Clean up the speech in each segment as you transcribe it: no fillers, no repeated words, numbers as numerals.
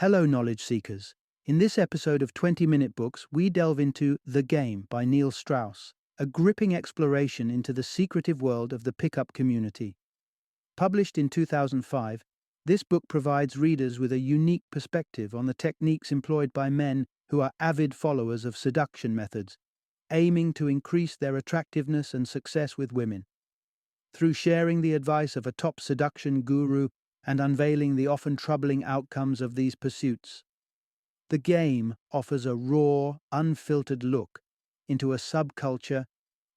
Hello, knowledge seekers. In this episode of 20-Minute Books, we delve into The Game by Neil Strauss, a gripping exploration into the secretive world of the pickup community. Published in 2005, this book provides readers with a unique perspective on the techniques employed by men who are avid followers of seduction methods, aiming to increase their attractiveness and success with women. Through sharing the advice of a top seduction guru and unveiling the often troubling outcomes of these pursuits, The Game offers a raw, unfiltered look into a subculture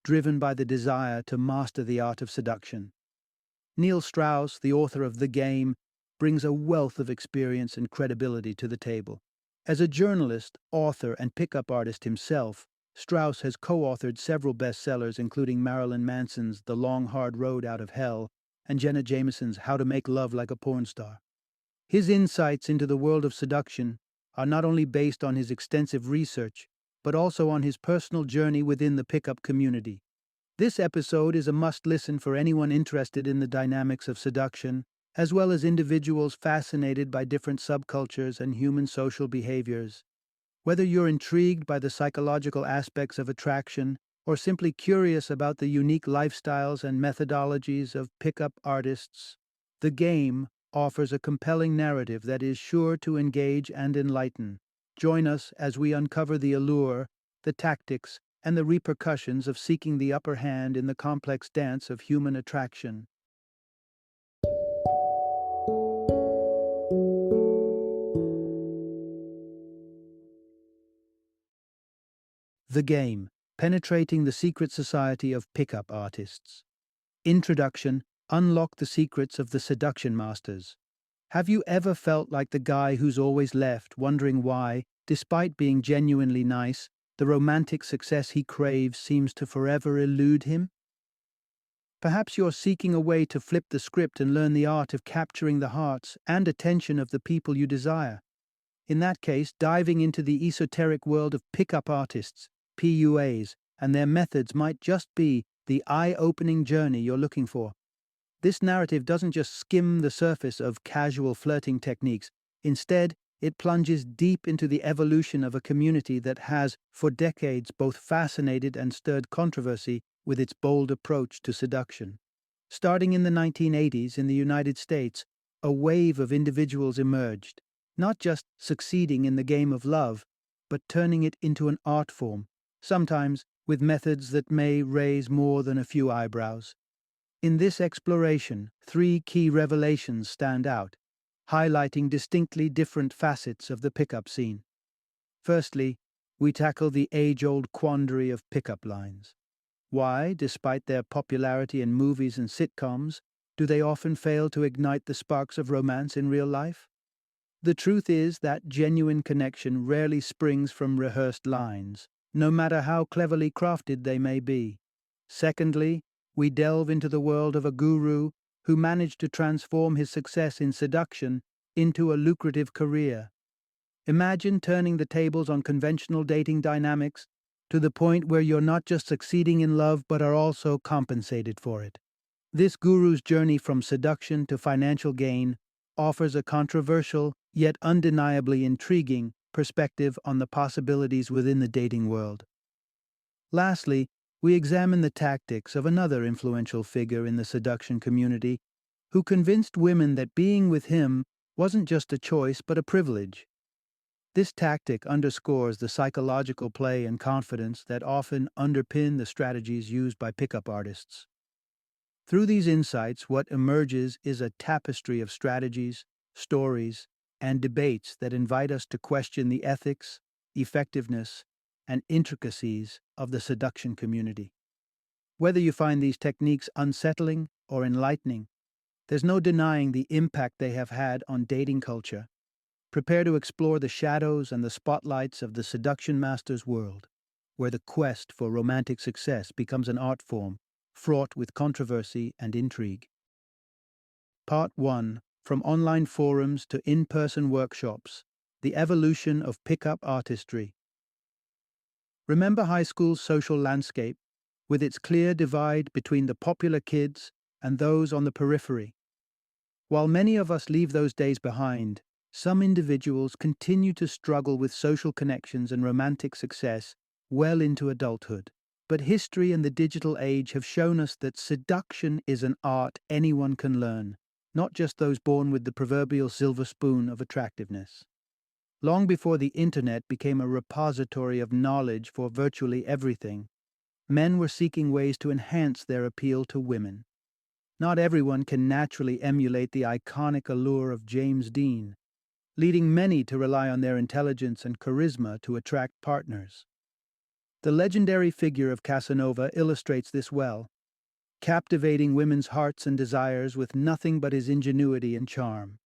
driven by the desire to master the art of seduction. Neil Strauss, the author of The Game, brings a wealth of experience and credibility to the table. As a journalist, author, and pickup artist himself, Strauss has co-authored several bestsellers including Marilyn Manson's The Long Hard Road Out of Hell and Jenna Jameson's How to Make Love Like a Porn Star. His insights into the world of seduction are not only based on his extensive research, but also on his personal journey within the pickup community. This episode is a must-listen for anyone interested in the dynamics of seduction, as well as individuals fascinated by different subcultures and human social behaviors. Whether you're intrigued by the psychological aspects of attraction or simply curious about the unique lifestyles and methodologies of pickup artists, The Game offers a compelling narrative that is sure to engage and enlighten. Join us as we uncover the allure, the tactics, and the repercussions of seeking the upper hand in the complex dance of human attraction. The Game: Penetrating the Secret Society of Pickup Artists. Introduction: Unlock the secrets of the seduction masters. Have you ever felt like the guy who's always left, wondering why, despite being genuinely nice, the romantic success he craves seems to forever elude him? Perhaps you're seeking a way to flip the script and learn the art of capturing the hearts and attention of the people you desire. In that case, diving into the esoteric world of pickup artists, PUAs, and their methods might just be the eye-opening journey you're looking for. This narrative doesn't just skim the surface of casual flirting techniques. Instead, it plunges deep into the evolution of a community that has, for decades, both fascinated and stirred controversy with its bold approach to seduction. Starting in the 1980s in the United States, a wave of individuals emerged, not just succeeding in the game of love, but turning it into an art form, sometimes with methods that may raise more than a few eyebrows. In this exploration, three key revelations stand out, highlighting distinctly different facets of the pickup scene. Firstly, we tackle the age-old quandary of pickup lines. Why, despite their popularity in movies and sitcoms, do they often fail to ignite the sparks of romance in real life? The truth is that genuine connection rarely springs from rehearsed lines, no matter how cleverly crafted they may be. Secondly, we delve into the world of a guru who managed to transform his success in seduction into a lucrative career. Imagine turning the tables on conventional dating dynamics to the point where you're not just succeeding in love but are also compensated for it. This guru's journey from seduction to financial gain offers a controversial, yet undeniably intriguing, perspective on the possibilities within the dating world. Lastly, we examine the tactics of another influential figure in the seduction community who convinced women that being with him wasn't just a choice but a privilege. This tactic underscores the psychological play and confidence that often underpin the strategies used by pickup artists. Through these insights, what emerges is a tapestry of strategies, stories, and debates that invite us to question the ethics, effectiveness, and intricacies of the seduction community. Whether you find these techniques unsettling or enlightening, there's no denying the impact they have had on dating culture. Prepare to explore the shadows and the spotlights of the seduction master's world, where the quest for romantic success becomes an art form fraught with controversy and intrigue. Part 1: From online forums to in-person workshops, the evolution of pickup artistry. Remember high school's social landscape, with its clear divide between the popular kids and those on the periphery. While many of us leave those days behind, Some individuals continue to struggle with social connections and romantic success well into adulthood. But history and the digital age have shown us that seduction is an art anyone can learn, not just those born with the proverbial silver spoon of attractiveness. Long before the internet became a repository of knowledge for virtually everything, men were seeking ways to enhance their appeal to women. Not everyone can naturally emulate the iconic allure of James Dean, leading many to rely on their intelligence and charisma to attract partners. The legendary figure of Casanova illustrates this well, captivating women's hearts and desires with nothing but his ingenuity and charm.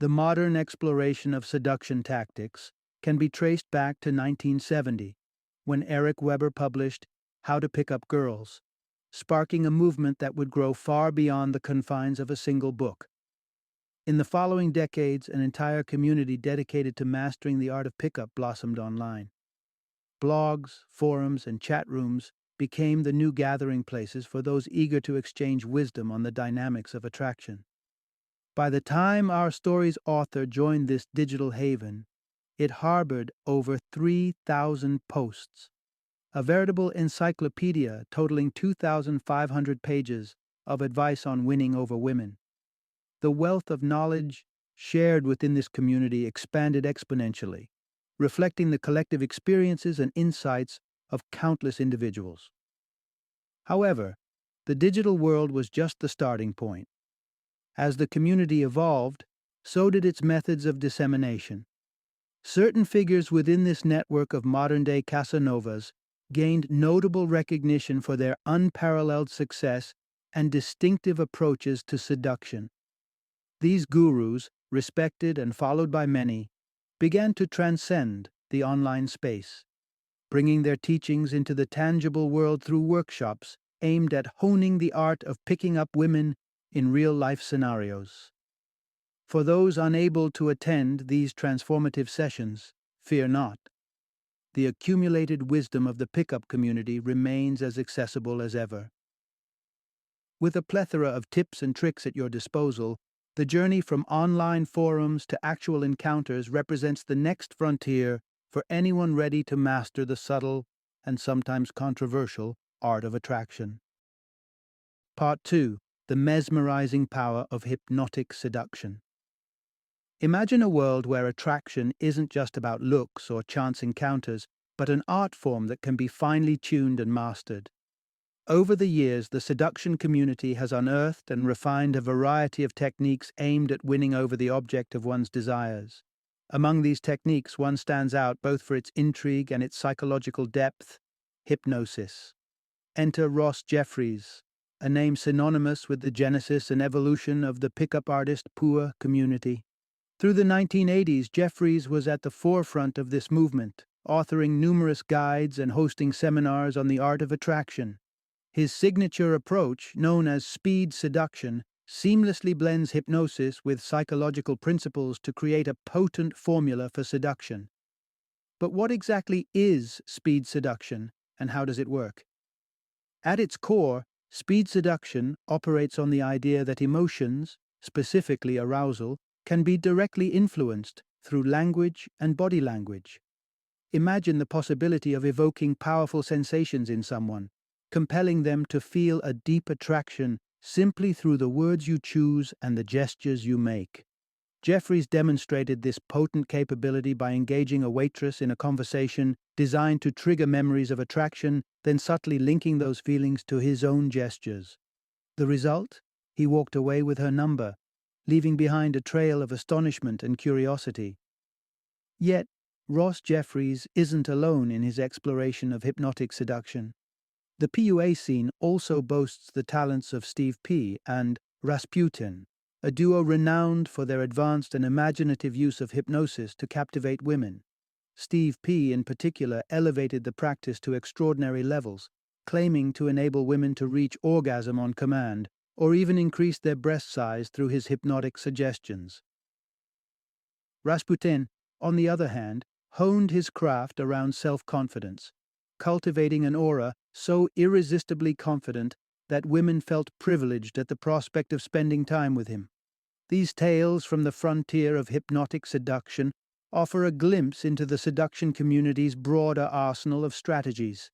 The modern exploration of seduction tactics can be traced back to 1970, when Eric Weber published How to Pick Up Girls, sparking a movement that would grow far beyond the confines of a single book. In the following decades, an entire community dedicated to mastering the art of pickup blossomed online. Blogs, forums, and chat rooms became the new gathering places for those eager to exchange wisdom on the dynamics of attraction. By the time our story's author joined this digital haven, it harbored over 3,000 posts, a veritable encyclopedia totaling 2,500 pages of advice on winning over women. The wealth of knowledge shared within this community expanded exponentially, reflecting the collective experiences and insights of countless individuals. However, the digital world was just the starting point. As the community evolved, so did its methods of dissemination. Certain figures within this network of modern-day Casanovas gained notable recognition for their unparalleled success and distinctive approaches to seduction. These gurus, respected and followed by many, began to transcend the online space, bringing their teachings into the tangible world through workshops aimed at honing the art of picking up women in real-life scenarios. For those unable to attend these transformative sessions, fear not. The accumulated wisdom of the pickup community remains as accessible as ever. With a plethora of tips and tricks at your disposal, the journey from online forums to actual encounters represents the next frontier for anyone ready to master the subtle and sometimes controversial art of attraction. Part 2. The mesmerizing power of hypnotic seduction. Imagine a world where attraction isn't just about looks or chance encounters, but an art form that can be finely tuned and mastered. Over the years, the seduction community has unearthed and refined a variety of techniques aimed at winning over the object of one's desires. Among these techniques, one stands out both for its intrigue and its psychological depth: hypnosis. Enter Ross Jeffries, a name synonymous with the genesis and evolution of the pickup artist PUA community. Through the 1980s, Jeffries was at the forefront of this movement, authoring numerous guides and hosting seminars on the art of attraction. His signature approach, known as speed seduction, seamlessly blends hypnosis with psychological principles to create a potent formula for seduction. But what exactly is speed seduction, and how does it work? At its core, speed seduction operates on the idea that emotions, specifically arousal, can be directly influenced through language and body language. Imagine the possibility of evoking powerful sensations in someone, compelling them to feel a deep attraction simply through the words you choose and the gestures you make. Jeffries demonstrated this potent capability by engaging a waitress in a conversation designed to trigger memories of attraction, then subtly linking those feelings to his own gestures. The result? He walked away with her number, leaving behind a trail of astonishment and curiosity. Yet, Ross Jeffries isn't alone in his exploration of hypnotic seduction. The PUA scene also boasts the talents of Steve P. and Rasputin, a duo renowned for their advanced and imaginative use of hypnosis to captivate women. Steve P. in particular elevated the practice to extraordinary levels, claiming to enable women to reach orgasm on command, or even increase their breast size through his hypnotic suggestions. Rasputin, on the other hand, honed his craft around self-confidence, cultivating an aura so irresistibly confident that women felt privileged at the prospect of spending time with him. These tales from the frontier of hypnotic seduction offer a glimpse into the seduction community's broader arsenal of strategies.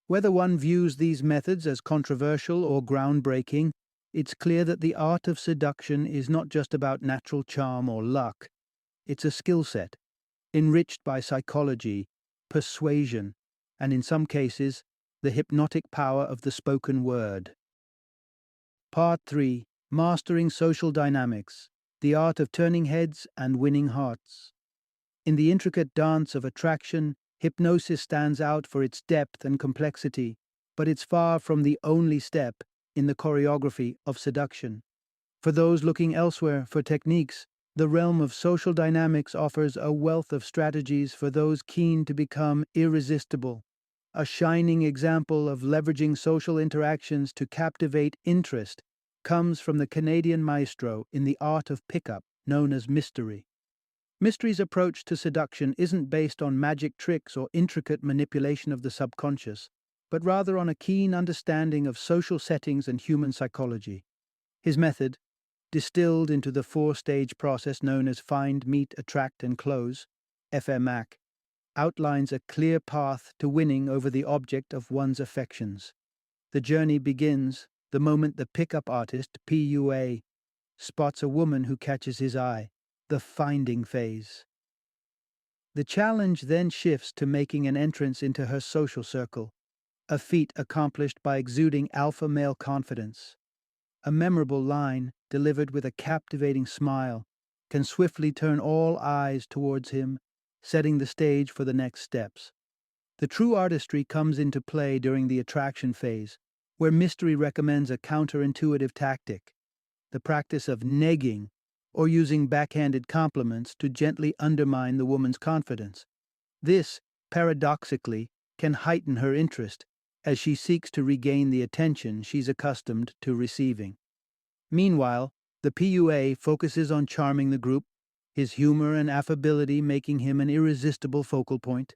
Whether one views these methods as controversial or groundbreaking, it's clear that the art of seduction is not just about natural charm or luck. It's a skill set, enriched by psychology, persuasion, and in some cases, the hypnotic power of the spoken word. Part 3. Mastering Social Dynamics, the Art of Turning Heads and Winning Hearts. In the intricate dance of attraction, hypnosis stands out for its depth and complexity, but it's far from the only step in the choreography of seduction. For those looking elsewhere for techniques, the realm of social dynamics offers a wealth of strategies for those keen to become irresistible. A shining example of leveraging social interactions to captivate interest comes from the Canadian maestro in the art of pickup known as mystery. Mystery's approach to seduction isn't based on magic tricks or intricate manipulation of the subconscious, but rather on a keen understanding of social settings and human psychology. His method, distilled into the four-stage process known as Find, Meet, Attract, and Close, FMAC, outlines a clear path to winning over the object of one's affections. The journey begins the moment the pickup artist, PUA, spots a woman who catches his eye, the finding phase. The challenge then shifts to making an entrance into her social circle, a feat accomplished by exuding alpha male confidence. A memorable line, delivered with a captivating smile, can swiftly turn all eyes towards him, setting the stage for the next steps. The true artistry comes into play during the attraction phase, where mystery recommends a counterintuitive tactic, the practice of negging or using backhanded compliments to gently undermine the woman's confidence. This, paradoxically, can heighten her interest as she seeks to regain the attention she's accustomed to receiving. Meanwhile, the PUA focuses on charming the group, his humor and affability making him an irresistible focal point.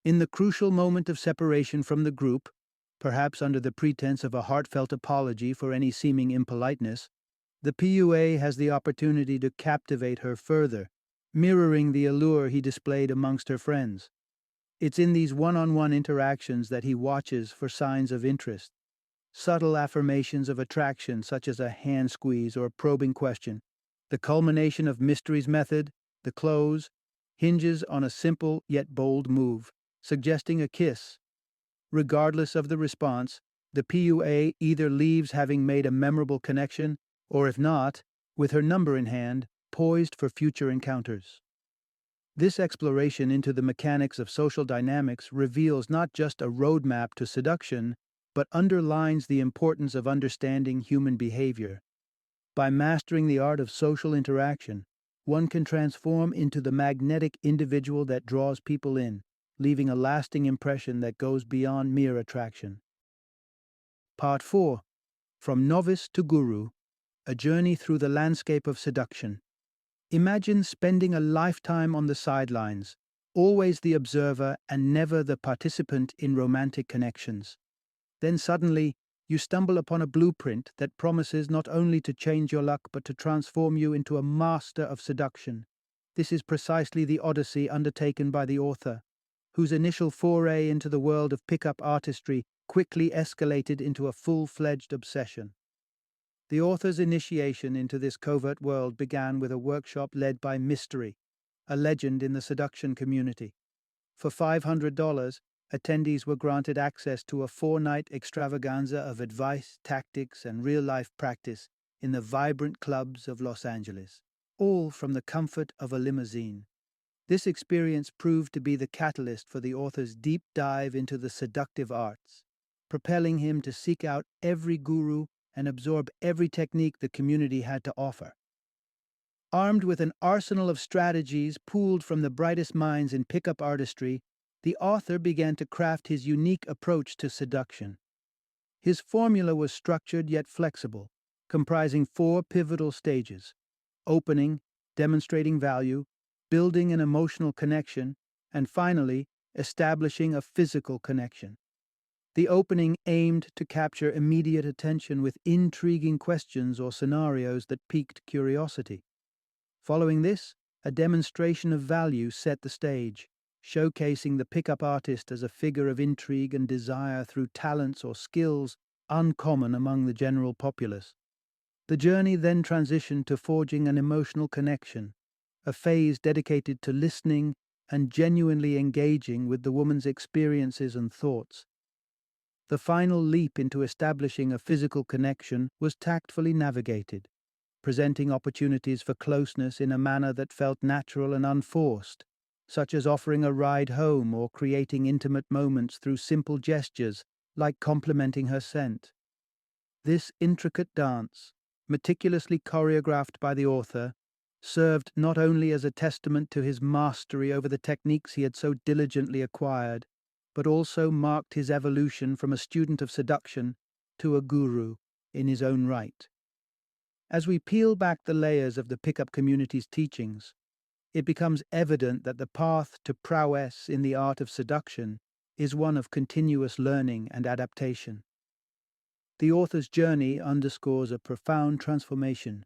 In the crucial moment of separation from the group, perhaps under the pretense of a heartfelt apology for any seeming impoliteness, the PUA has the opportunity to captivate her further, mirroring the allure he displayed amongst her friends. It's in these one-on-one interactions that he watches for signs of interest, subtle affirmations of attraction such as a hand squeeze or a probing question. The culmination of Mystery's method, the close, hinges on a simple yet bold move, suggesting a kiss. Regardless of the response, the PUA either leaves having made a memorable connection, or if not, with her number in hand, poised for future encounters. This exploration into the mechanics of social dynamics reveals not just a roadmap to seduction, but underlines the importance of understanding human behavior. By mastering the art of social interaction, one can transform into the magnetic individual that draws people in, leaving a lasting impression that goes beyond mere attraction. Part 4. From Novice to Guru, a journey through the landscape of seduction. Imagine spending a lifetime on the sidelines, always the observer and never the participant in romantic connections. Then suddenly, you stumble upon a blueprint that promises not only to change your luck but to transform you into a master of seduction. This is precisely the odyssey undertaken by the author, whose initial foray into the world of pickup artistry quickly escalated into a full-fledged obsession. The author's initiation into this covert world began with a workshop led by Mystery, a legend in the seduction community. For $500, attendees were granted access to a 4-night extravaganza of advice, tactics, and real-life practice in the vibrant clubs of Los Angeles, all from the comfort of a limousine. This experience proved to be the catalyst for the author's deep dive into the seductive arts, propelling him to seek out every guru and absorb every technique the community had to offer. Armed with an arsenal of strategies pooled from the brightest minds in pickup artistry, the author began to craft his unique approach to seduction. His formula was structured yet flexible, comprising 4 pivotal stages: opening, demonstrating value, building an emotional connection, and finally, establishing a physical connection. The opening aimed to capture immediate attention with intriguing questions or scenarios that piqued curiosity. Following this, a demonstration of value set the stage, showcasing the pickup artist as a figure of intrigue and desire through talents or skills uncommon among the general populace. The journey then transitioned to forging an emotional connection, a phase dedicated to listening and genuinely engaging with the woman's experiences and thoughts. The final leap into establishing a physical connection was tactfully navigated, presenting opportunities for closeness in a manner that felt natural and unforced, such as offering a ride home or creating intimate moments through simple gestures like complimenting her scent. This intricate dance, meticulously choreographed by the author, served not only as a testament to his mastery over the techniques he had so diligently acquired, but also marked his evolution from a student of seduction to a guru in his own right. As we peel back the layers of the pickup community's teachings, it becomes evident that the path to prowess in the art of seduction is one of continuous learning and adaptation. The author's journey underscores a profound transformation,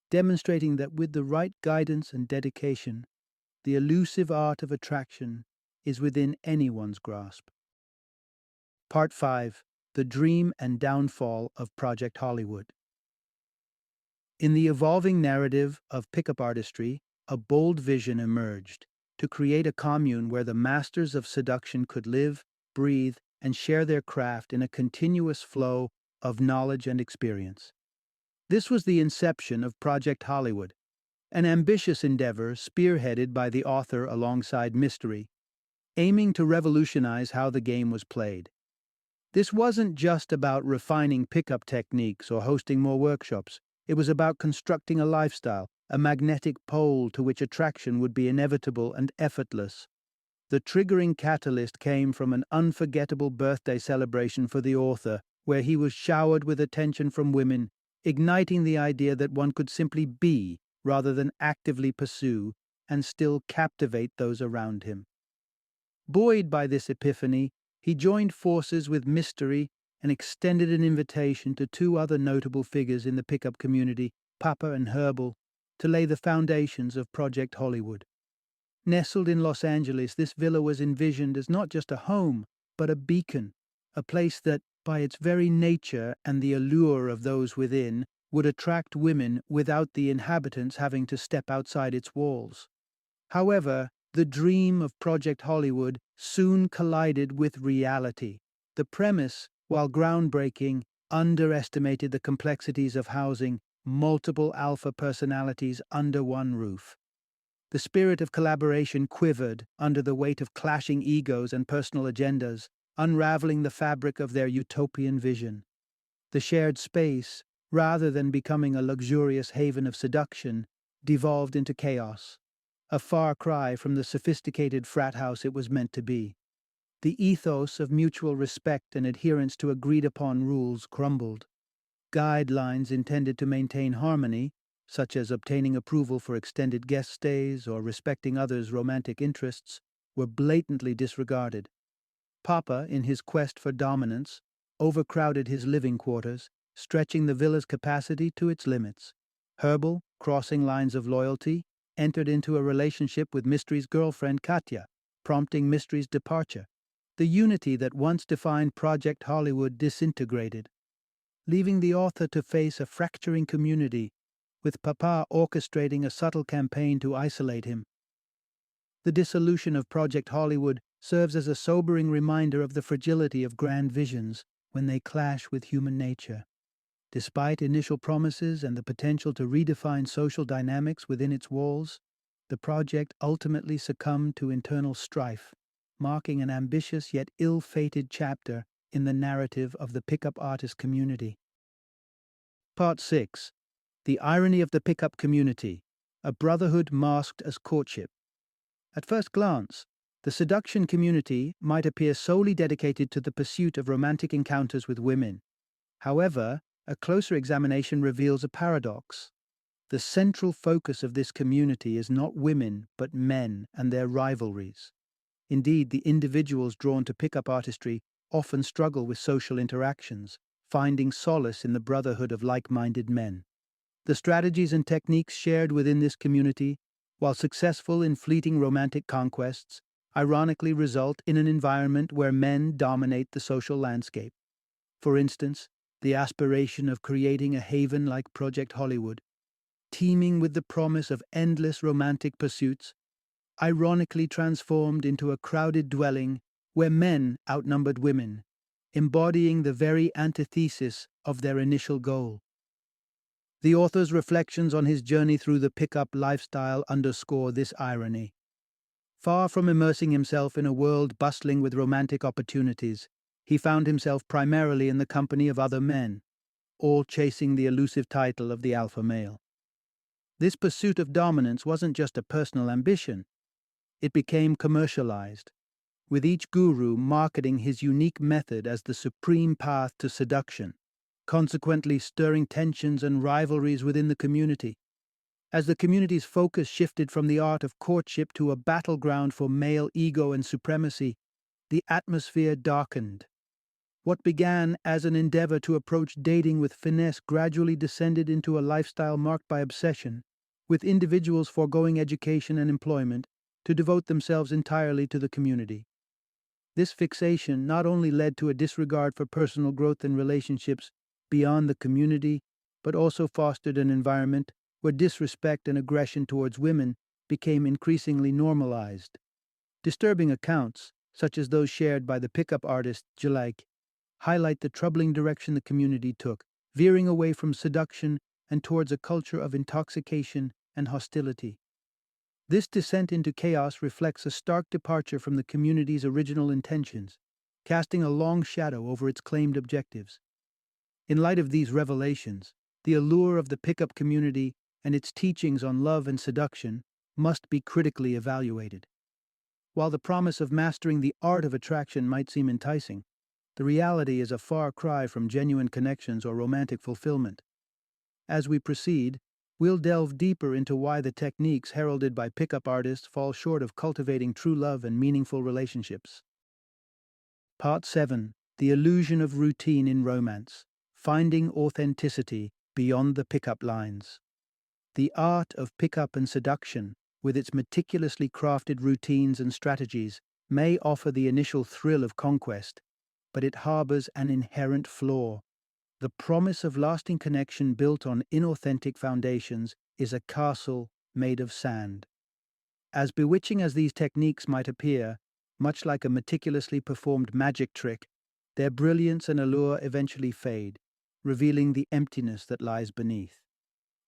demonstrating that with the right guidance and dedication, the elusive art of attraction is within anyone's grasp. Part 5: The Dream and Downfall of Project Hollywood. In the evolving narrative of pickup artistry, a bold vision emerged to create a commune where the masters of seduction could live, breathe, and share their craft in a continuous flow of knowledge and experience. This was the inception of Project Hollywood, an ambitious endeavor spearheaded by the author alongside Mystery, aiming to revolutionize how the game was played. This wasn't just about refining pickup techniques or hosting more workshops. It was about constructing a lifestyle, a magnetic pole to which attraction would be inevitable and effortless. The triggering catalyst came from an unforgettable birthday celebration for the author, where he was showered with attention from women, igniting the idea that one could simply be rather than actively pursue and still captivate those around him. Buoyed by this epiphany, he joined forces with Mystery and extended an invitation to two other notable figures in the pickup community, Papa and Herbal, to lay the foundations of Project Hollywood. Nestled in Los Angeles, this villa was envisioned as not just a home, but a beacon, a place that, by its very nature and the allure of those within, would attract women without the inhabitants having to step outside its walls. However, the dream of Project Hollywood soon collided with reality. The premise, while groundbreaking, underestimated the complexities of housing multiple alpha personalities under one roof. The spirit of collaboration quivered under the weight of clashing egos and personal agendas, unraveling the fabric of their utopian vision. The shared space, rather than becoming a luxurious haven of seduction, devolved into chaos, a far cry from the sophisticated frat house it was meant to be. The ethos of mutual respect and adherence to agreed-upon rules crumbled. Guidelines intended to maintain harmony, such as obtaining approval for extended guest stays or respecting others' romantic interests, were blatantly disregarded. Papa, in his quest for dominance, overcrowded his living quarters, stretching the villa's capacity to its limits. Herbal, crossing lines of loyalty, entered into a relationship with Mystery's girlfriend Katya, prompting Mystery's departure. The unity that once defined Project Hollywood disintegrated, leaving the author to face a fracturing community, with Papa orchestrating a subtle campaign to isolate him. The dissolution of Project Hollywood serves as a sobering reminder of the fragility of grand visions when they clash with human nature. Despite initial promises and the potential to redefine social dynamics within its walls, the project ultimately succumbed to internal strife, marking an ambitious yet ill-fated chapter in the narrative of the pickup artist community. Part 6: The Irony of the Pickup Community, a brotherhood masked as courtship. At first glance, the seduction community might appear solely dedicated to the pursuit of romantic encounters with women. However, a closer examination reveals a paradox. The central focus of this community is not women, but men and their rivalries. Indeed, the individuals drawn to pickup artistry often struggle with social interactions, finding solace in the brotherhood of like-minded men. The strategies and techniques shared within this community, while successful in fleeting romantic conquests, ironically result in an environment where men dominate the social landscape. For instance, the aspiration of creating a haven like Project Hollywood, teeming with the promise of endless romantic pursuits, ironically transformed into a crowded dwelling where men outnumbered women, embodying the very antithesis of their initial goal. The author's reflections on his journey through the pickup lifestyle underscore this irony. Far from immersing himself in a world bustling with romantic opportunities, he found himself primarily in the company of other men, all chasing the elusive title of the alpha male. This pursuit of dominance wasn't just a personal ambition, it became commercialized, with each guru marketing his unique method as the supreme path to seduction, consequently stirring tensions and rivalries within the community. As the community's focus shifted from the art of courtship to a battleground for male ego and supremacy, the atmosphere darkened. What began as an endeavor to approach dating with finesse gradually descended into a lifestyle marked by obsession, with individuals foregoing education and employment to devote themselves entirely to the community. This fixation not only led to a disregard for personal growth and relationships beyond the community, but also fostered an environment where disrespect and aggression towards women became increasingly normalized. Disturbing accounts, such as those shared by the pickup artist Jalaik, highlight the troubling direction the community took, veering away from seduction and towards a culture of intoxication and hostility. This descent into chaos reflects a stark departure from the community's original intentions, casting a long shadow over its claimed objectives. In light of these revelations, the allure of the pickup community and its teachings on love and seduction must be critically evaluated. While the promise of mastering the art of attraction might seem enticing, the reality is a far cry from genuine connections or romantic fulfillment. As we proceed, we'll delve deeper into why the techniques heralded by pickup artists fall short of cultivating true love and meaningful relationships. Part 7. The Illusion of Routine in Romance. Finding Authenticity Beyond the Pickup Lines. The art of pickup and seduction, with its meticulously crafted routines and strategies, may offer the initial thrill of conquest, but it harbors an inherent flaw. The promise of lasting connection built on inauthentic foundations is a castle made of sand. As bewitching as these techniques might appear, much like a meticulously performed magic trick, their brilliance and allure eventually fade, revealing the emptiness that lies beneath.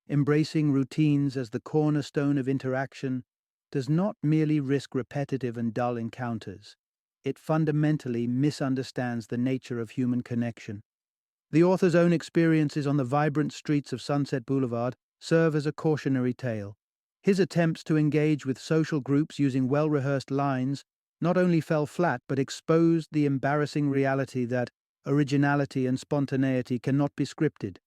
Embracing routines as the cornerstone of interaction does not merely risk repetitive and dull encounters. It fundamentally misunderstands the nature of human connection. The author's own experiences on the vibrant streets of Sunset Boulevard serve as a cautionary tale. His attempts to engage with social groups using well-rehearsed lines not only fell flat but exposed the embarrassing reality that originality and spontaneity cannot be scripted.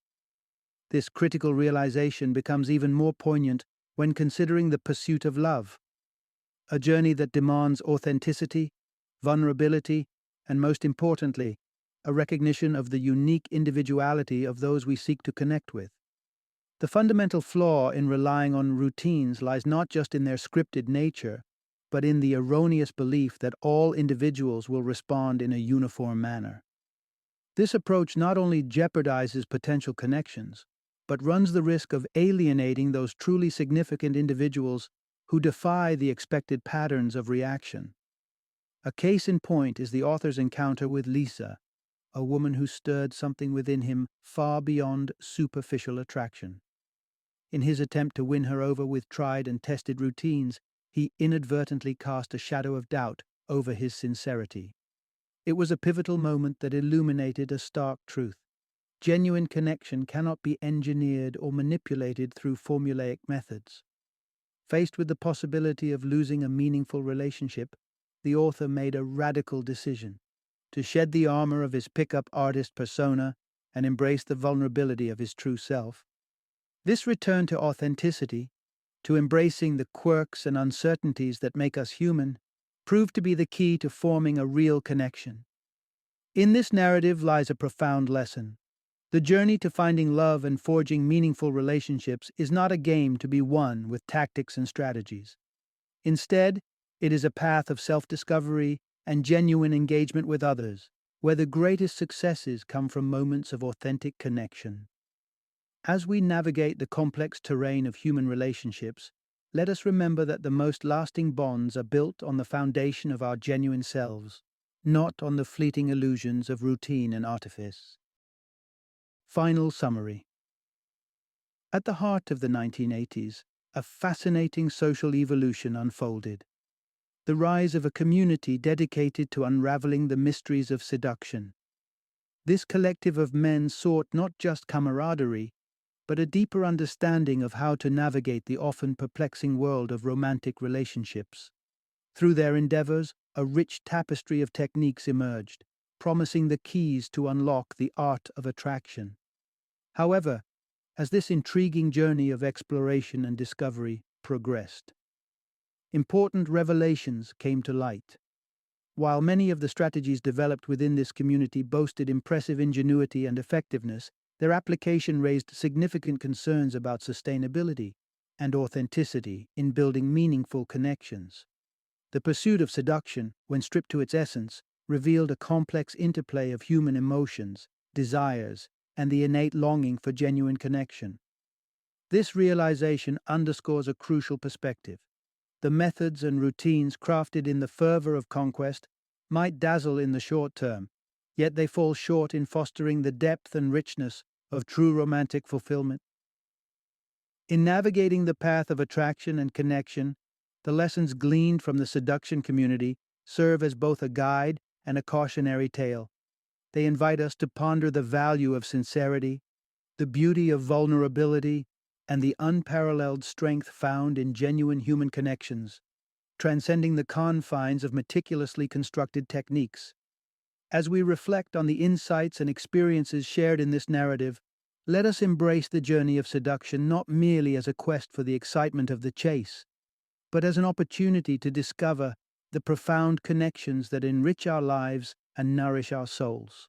This critical realization becomes even more poignant when considering the pursuit of love, a journey that demands authenticity, vulnerability, and most importantly, a recognition of the unique individuality of those we seek to connect with. The fundamental flaw in relying on routines lies not just in their scripted nature, but in the erroneous belief that all individuals will respond in a uniform manner. This approach not only jeopardizes potential connections, but runs the risk of alienating those truly significant individuals who defy the expected patterns of reaction. A case in point is the author's encounter with Lisa, a woman who stirred something within him far beyond superficial attraction. In his attempt to win her over with tried and tested routines, he inadvertently cast a shadow of doubt over his sincerity. It was a pivotal moment that illuminated a stark truth. Genuine connection cannot be engineered or manipulated through formulaic methods. Faced with the possibility of losing a meaningful relationship, the author made a radical decision: to shed the armor of his pickup artist persona and embrace the vulnerability of his true self. This return to authenticity, to embracing the quirks and uncertainties that make us human, proved to be the key to forming a real connection. In this narrative lies a profound lesson. The journey to finding love and forging meaningful relationships is not a game to be won with tactics and strategies. Instead, it is a path of self-discovery and genuine engagement with others, where the greatest successes come from moments of authentic connection. As we navigate the complex terrain of human relationships, let us remember that the most lasting bonds are built on the foundation of our genuine selves, not on the fleeting illusions of routine and artifice. Final summary. At the heart of the 1980s, a fascinating social evolution unfolded. The rise of a community dedicated to unraveling the mysteries of seduction. This collective of men sought not just camaraderie, but a deeper understanding of how to navigate the often perplexing world of romantic relationships. Through their endeavors, a rich tapestry of techniques emerged, promising the keys to unlock the art of attraction. However, as this intriguing journey of exploration and discovery progressed, important revelations came to light. While many of the strategies developed within this community boasted impressive ingenuity and effectiveness, their application raised significant concerns about sustainability and authenticity in building meaningful connections. The pursuit of seduction, when stripped to its essence, revealed a complex interplay of human emotions, desires, and the innate longing for genuine connection. This realization underscores a crucial perspective. The methods and routines crafted in the fervor of conquest might dazzle in the short term, yet they fall short in fostering the depth and richness of true romantic fulfillment. In navigating the path of attraction and connection, the lessons gleaned from the seduction community serve as both a guide and a cautionary tale. They invite us to ponder the value of sincerity, the beauty of vulnerability, and the unparalleled strength found in genuine human connections, transcending the confines of meticulously constructed techniques. As we reflect on the insights and experiences shared in this narrative, let us embrace the journey of seduction not merely as a quest for the excitement of the chase, but as an opportunity to discover the profound connections that enrich our lives and nourish our souls.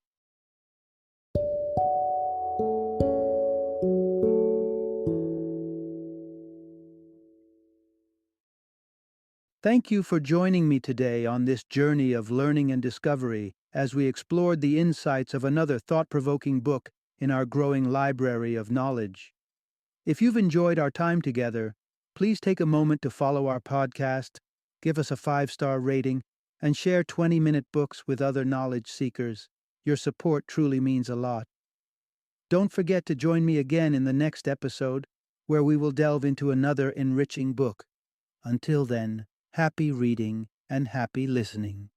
Thank you for joining me today on this journey of learning and discovery as we explored the insights of another thought-provoking book in our growing library of knowledge. If you've enjoyed our time together, please take a moment to follow our podcast, give us a 5-star rating, and share 20-minute books with other knowledge seekers. Your support truly means a lot. Don't forget to join me again in the next episode, where we will delve into another enriching book. Until then, happy reading and happy listening.